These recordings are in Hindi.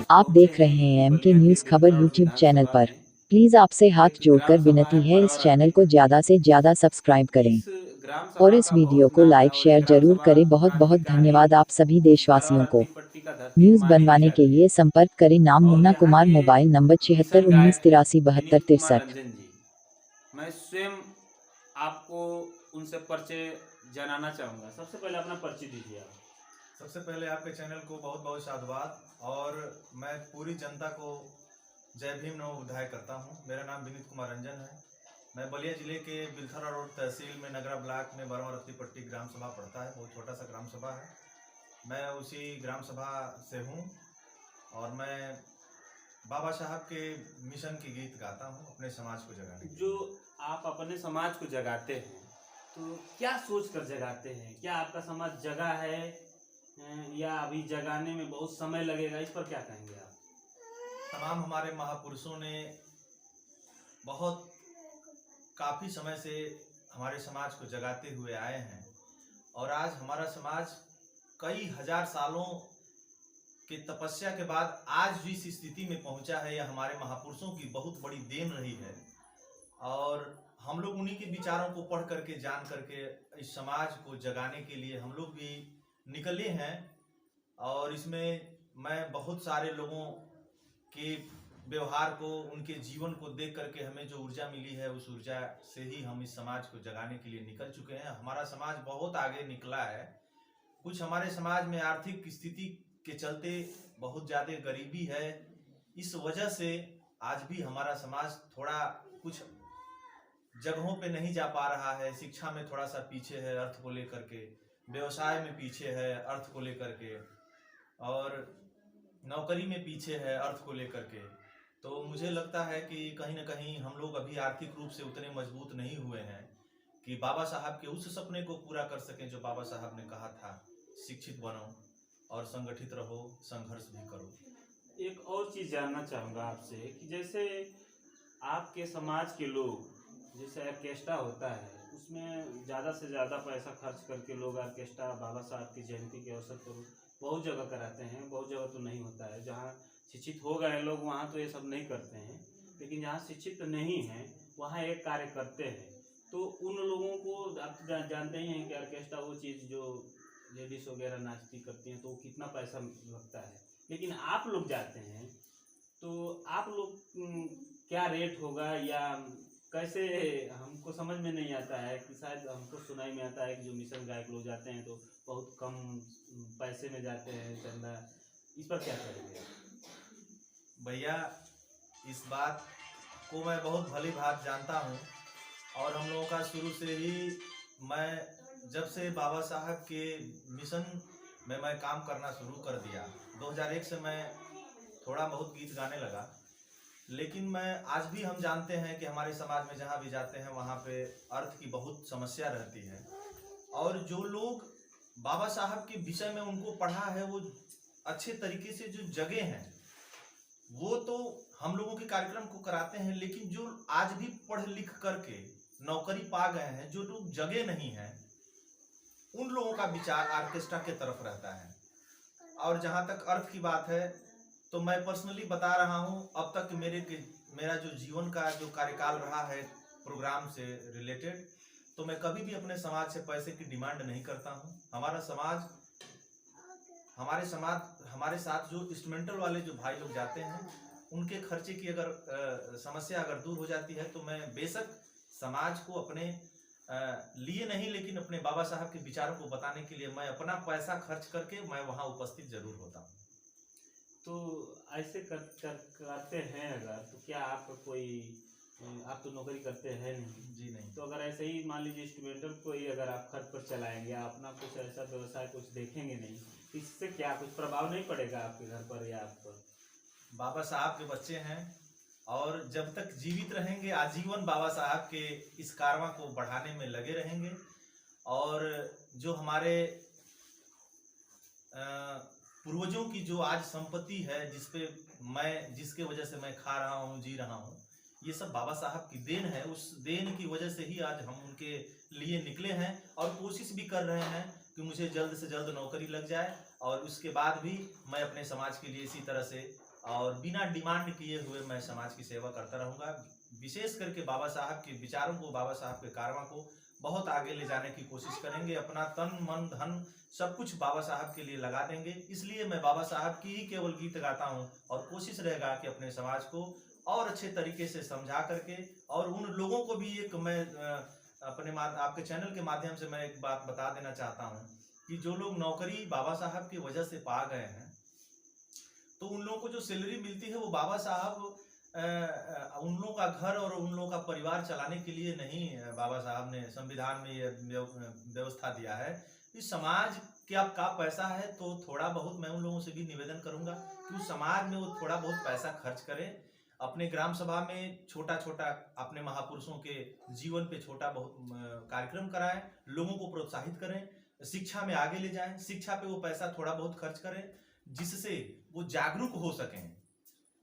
आप पहुँचे देख हैं रहे हैं यहीं एम के बलिया के न्यूज़ खबर बिल्थर यूट्यूब चैनल विधानसभा पर। में। प्लीज़ आपसे ये हाथ एक जोड़कर ग्राम सभा विनती है है, इस चैनल परवरत्ती। को ज़्यादा से ज़्यादा सब्सक्राइब करें इस ग्राम और सभा इस का वीडियो बहुत को नाम है लाइक और ये शेयर ग्राम जरूर सभा करें। बहुत बहुत क्रांतिकारी धन्यवाद आप सभी देशवासियों को। परवरत्ती पट्टी का धरती न्यूज़ मानी भी बनवाने के जाती लिए है। संपर्क करें। नाम और मुन्ना यहाँ कुमार, के मोबाइल नंबर मिशन गायक हैं विनीत कुमार 76198363। रंजन जी। मैं स्वयं आपको उनसे परिचय जनाना चाहूँगा। सबसे पहले अपना परिचय दीजिए आप। सबसे पहले आपके चैनल को बहुत बहुत साधुवाद और मैं पूरी जनता को जय भीम नमो बुद्धाय करता हूं। मेरा नाम विनीत कुमार रंजन है। मैं बलिया जिले के बिलथरा रोड तहसील में नगरा ब्लॉक में परवरत्ती पट्टी ग्राम सभा पड़ता है। बहुत छोटा सा ग्राम सभा है। मैं उसी ग्राम सभा से हूं और मैं बाबा साहब के मिशन के गीत गाता हूं अपने समाज को जगाने के जो लिए। आप अपने समाज को जगाते हैं तो क्या सोच कर जगाते हैं? क्या आपका समाज जगा है या अभी जगाने में बहुत समय लगेगा? इस पर क्या कहेंगे आप? तमाम हमारे महापुरुषों ने बहुत काफ़ी समय से हमारे समाज को जगाते हुए आए हैं और आज हमारा समाज कई हजार सालों की तपस्या के बाद आज जिस स्थिति में पहुंचा है, यह हमारे महापुरुषों की बहुत बड़ी देन रही है। और हम लोग उन्हीं के विचारों को पढ़ करके, जान करके इस समाज को जगाने के लिए हम लोग भी निकले हैं। और इसमें मैं बहुत सारे लोगों के व्यवहार को, उनके जीवन को देख करके हमें जो ऊर्जा मिली है, उस ऊर्जा से ही हम इस समाज को जगाने के लिए निकल चुके हैं। हमारा समाज बहुत आगे निकला है। कुछ हमारे समाज में आर्थिक स्थिति के चलते बहुत ज़्यादा गरीबी है। इस वजह से आज भी हमारा समाज थोड़ा कुछ जगहों पे नहीं जा पा रहा है। शिक्षा में थोड़ा सा पीछे है अर्थ को लेकर के, व्यवसाय में पीछे है अर्थ को लेकर के, और नौकरी में पीछे है अर्थ को लेकर के। तो मुझे लगता है कि कहीं ना कहीं हम लोग अभी आर्थिक रूप से उतने मजबूत नहीं हुए हैं कि बाबा साहब के उस सपने को पूरा कर सकें जो बाबा साहब ने कहा था, शिक्षित बनो और संगठित रहो, संघर्ष भी करो। एक और चीज़ जानना चाहूँगा आपसे कि जैसे आपके समाज के लोग, जैसे ऑर्केस्ट्रा होता है उसमें ज़्यादा से ज़्यादा पैसा खर्च करके लोग ऑर्केस्ट्रा बाबा साहब की जयंती के अवसर पर बहुत जगह कराते हैं। बहुत जगह तो नहीं होता है। जहाँ शिक्षित हो गए लोग वहाँ तो ये सब नहीं करते हैं, लेकिन जहाँ शिक्षित नहीं हैं वहाँ एक कार्य करते हैं। तो उन लोगों को आप जानते ही हैं कि ऑर्केस्ट्रा वो चीज़ जो लेडीज़ वगैरह नाचती करती हैं तो वो कितना पैसा लगता है। लेकिन आप लोग जाते हैं तो आप लोग क्या रेट होगा या कैसे? हमको समझ में नहीं आता है कि शायद हमको सुनाई में आता है कि जो मिशन गायक लोग जाते हैं तो बहुत कम पैसे में जाते हैं चंदा। इस पर क्या करेंगे आप? भैया, इस बात को मैं बहुत भली भांति जानता हूँ और हम लोगों का शुरू से ही, मैं जब से बाबा साहब के मिशन में मैं काम करना शुरू कर दिया 2001 से मैं थोड़ा बहुत गीत गाने लगा। लेकिन मैं आज भी, हम जानते हैं कि हमारे समाज में जहाँ भी जाते हैं वहाँ पे अर्थ की बहुत समस्या रहती है। और जो लोग बाबा साहब के विषय में उनको पढ़ा है, वो अच्छे तरीके से जो जगे हैं, वो तो हम लोगों के कार्यक्रम को कराते हैं। लेकिन जो आज भी पढ़ लिख करके नौकरी पा गए हैं, जो लोग जगे नहीं हैं, उन लोगों का विचार ऑर्केस्ट्रा के तरफ रहता है। और जहाँ तक अर्थ की बात है तो मैं पर्सनली बता रहा हूँ, अब तक मेरा जो जीवन का जो कार्यकाल रहा है प्रोग्राम से रिलेटेड, तो मैं कभी भी अपने समाज से पैसे की डिमांड नहीं करता हूँ। हमारे साथ जो इंस्ट्रूमेंटल वाले जो भाई लोग जाते हैं, उनके खर्चे की अगर समस्या अगर दूर हो जाती है तो मैं बेशक समाज को अपने लिए नहीं, लेकिन अपने बाबा साहब के विचारों को बताने के लिए मैं अपना पैसा खर्च करके मैं वहाँ उपस्थित जरूर होता हूँ। तो ऐसे करते हैं अगर, तो क्या आप कोई, आप तो नौकरी करते हैं नहीं? जी नहीं। तो अगर ऐसे ही मान लीजिए इंस्ट्रूमेंटल को ही अगर आप खर्च पर चलाएंगे, अपना कुछ ऐसा व्यवसाय कुछ देखेंगे नहीं, इससे क्या कुछ प्रभाव नहीं पड़ेगा आपके घर पर या आप पर? बाबा साहब के बच्चे हैं और जब तक जीवित रहेंगे आजीवन बाबा साहब के इस कारवां को बढ़ाने में लगे रहेंगे। और जो हमारे पूर्वजों की जो आज संपत्ति है, जिसके वजह से मैं खा रहा हूँ, जी रहा हूँ, ये सब बाबा साहब की देन है। उस देन की वजह से ही आज हम उनके लिए निकले हैं और कोशिश भी कर रहे हैं कि मुझे जल्द से जल्द नौकरी लग जाए और उसके बाद भी मैं अपने समाज के लिए इसी तरह से और बिना डिमांड किए हुए मैं समाज की सेवा करता रहूँगा। विशेष करके बाबा साहब के विचारों को, बाबा साहब के कार्यों को बहुत आगे ले जाने की कोशिश करेंगे। अपना तन मन धन सब कुछ बाबा साहब के लिए लगा देंगे। इसलिए मैं बाबा साहब की ही केवल गीत गाता हूँ और कोशिश रहेगा कि अपने समाज को और अच्छे तरीके से समझा करके, और उन लोगों को भी एक मैं अपने आपके चैनल के माध्यम से मैं एक बात बता देना चाहता हूँ कि जो लोग नौकरी बाबा साहब की वजह से पा गए हैं, तो उन लोगों को जो सैलरी मिलती है वो बाबा साहब उन लोगों का घर और उन लोगों का परिवार चलाने के लिए नहीं, बाबा साहब ने संविधान में ये व्यवस्था दिया है। इस समाज का पैसा है, तो थोड़ा बहुत मैं उन लोगों से भी निवेदन करूंगा कि उस समाज में वो थोड़ा बहुत पैसा खर्च करें, अपने ग्राम सभा में छोटा छोटा अपने महापुरुषों के जीवन पे छोटा बहुत कार्यक्रम कराएं, लोगों को प्रोत्साहित करें, शिक्षा में आगे ले जाएं, शिक्षा पे वो पैसा थोड़ा बहुत खर्च करें जिससे वो जागरूक हो सकें।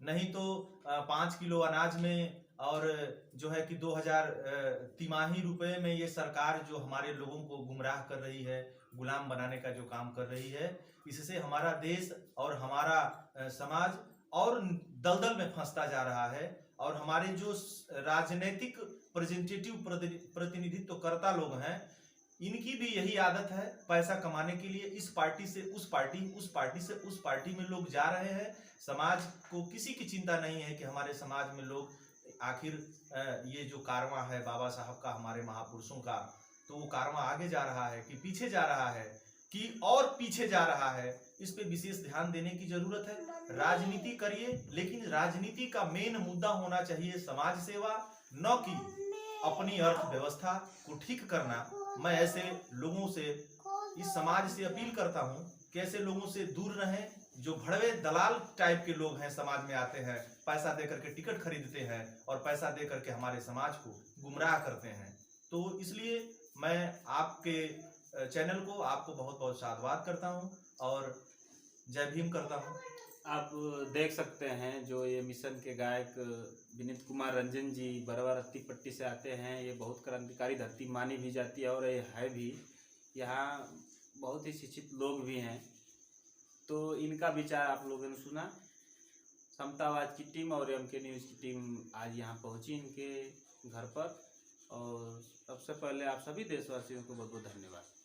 नहीं तो 5 किलो अनाज में और जो है कि 2000 तिमाही रुपए में ये सरकार जो हमारे लोगों को गुमराह कर रही है, गुलाम बनाने का जो काम कर रही है, इससे हमारा देश और हमारा समाज और दलदल में फंसता जा रहा है। और हमारे जो राजनीतिक प्रतिनिधित्व करता लोग हैं, इनकी भी यही आदत है, पैसा कमाने के लिए इस पार्टी से उस पार्टी, उस पार्टी से उस पार्टी में लोग जा रहे हैं। समाज को किसी की चिंता नहीं है कि हमारे समाज में लोग आखिर ये जो कारवां है बाबा साहब का, हमारे महापुरुषों का, तो वो कारवां आगे जा रहा है कि पीछे जा रहा है कि और पीछे जा रहा है, इस पे विशेष ध्यान देने की जरूरत है। राजनीति करिए, लेकिन राजनीति का मेन मुद्दा होना चाहिए समाज सेवा, न कि अपनी अर्थव्यवस्था को ठीक करना। मैं ऐसे लोगों से, इस समाज से अपील करता हूं कि ऐसे लोगों से दूर रहें जो भड़वे दलाल टाइप के लोग हैं, समाज में आते हैं, पैसा देकर के टिकट खरीदते हैं और पैसा देकर के हमारे समाज को गुमराह करते हैं। तो इसलिए मैं आपके चैनल को, आपको बहुत बहुत साधुवाद करता हूं और जय भीम करता हूं। आप देख सकते हैं जो ये मिशन के गायक विनीत कुमार रंजन जी बरवा रत्ती पट्टी से आते हैं। ये बहुत क्रांतिकारी धरती मानी भी जाती है और ये है भी। यहाँ बहुत ही शिक्षित लोग भी हैं, तो इनका विचार आप लोगों ने सुना। समतावाद की टीम और MK न्यूज़ की टीम आज यहाँ पहुँची इनके घर पर, और सबसे पहले आप सभी देशवासियों को बहुत बहुत धन्यवाद।